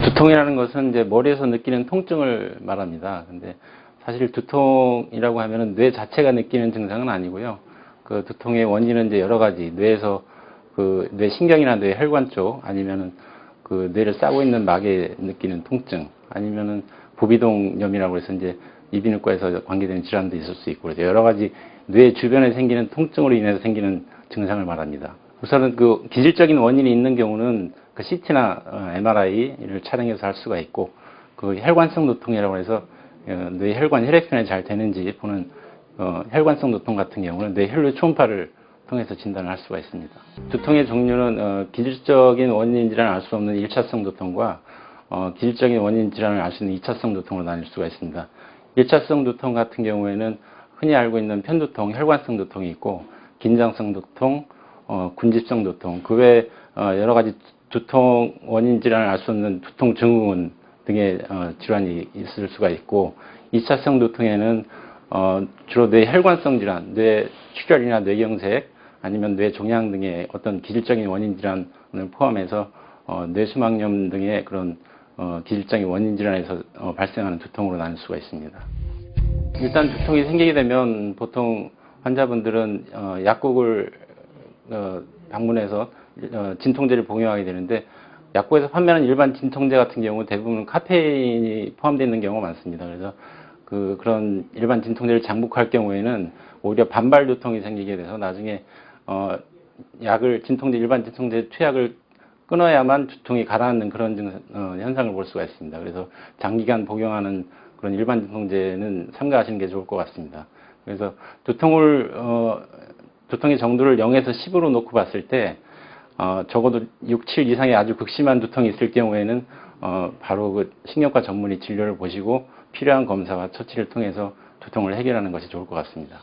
두통이라는 것은 이제 머리에서 느끼는 통증을 말합니다. 근데 사실 두통이라고 하면은 뇌 자체가 느끼는 증상은 아니고요. 그 두통의 원인은 이제 여러 가지, 뇌에서 그 뇌 신경이나 뇌 혈관 쪽, 아니면은 그 뇌를 싸고 있는 막에 느끼는 통증, 아니면은 부비동염이라고 해서 이제 이비인후과에서 관계되는 질환도 있을 수 있고, 그래서 여러 가지 뇌 주변에 생기는 통증으로 인해서 생기는 증상을 말합니다. 우선은 그 기질적인 원인이 있는 경우는 그 CT나 MRI를 촬영해서 할 수가 있고, 그 혈관성 두통이라고 해서 뇌 혈관 혈액순환이 잘 되는지 보는 혈관성 두통 같은 경우는 뇌 혈류 초음파를 통해서 진단을 할 수가 있습니다. 두통의 종류는 기질적인 원인 질환을 알 수 없는 1차성 두통과 기질적인 원인 질환을 알 수 있는 2차성 두통으로 나뉠 수가 있습니다. 1차성 두통 같은 경우에는 흔히 알고 있는 편두통, 혈관성 두통이 있고, 긴장성 두통, 군집성 두통, 그 외에 여러 가지 두통 원인 질환을 알 수 없는 두통 증후군 등의 질환이 있을 수가 있고, 2차성 두통에는 주로 뇌 혈관성 질환, 뇌 출혈이나 뇌경색, 아니면 뇌 종양 등의 어떤 기질적인 원인 질환을 포함해서 뇌수막염 등의 그런 기질적인 원인 질환에서 발생하는 두통으로 나눌 수가 있습니다. 일단 두통이 생기게 되면 보통 환자분들은 약국을 방문해서 진통제를 복용하게 되는데, 약국에서 판매하는 일반 진통제 같은 경우 대부분 카페인이 포함되어 있는 경우가 많습니다. 그래서 그런 일반 진통제를 장복할 경우에는 오히려 반발 두통이 생기게 돼서 나중에 일반 진통제 투약을 끊어야만 두통이 가라앉는 그런 현상을 볼 수가 있습니다. 그래서 장기간 복용하는 그런 일반 진통제는 삼가하시는 게 좋을 것 같습니다. 그래서 두통의 정도를 0에서 10으로 놓고 봤을 때 적어도 6, 7 이상의 아주 극심한 두통이 있을 경우에는 바로 그 신경과 전문의 진료를 보시고 필요한 검사와 처치를 통해서 두통을 해결하는 것이 좋을 것 같습니다.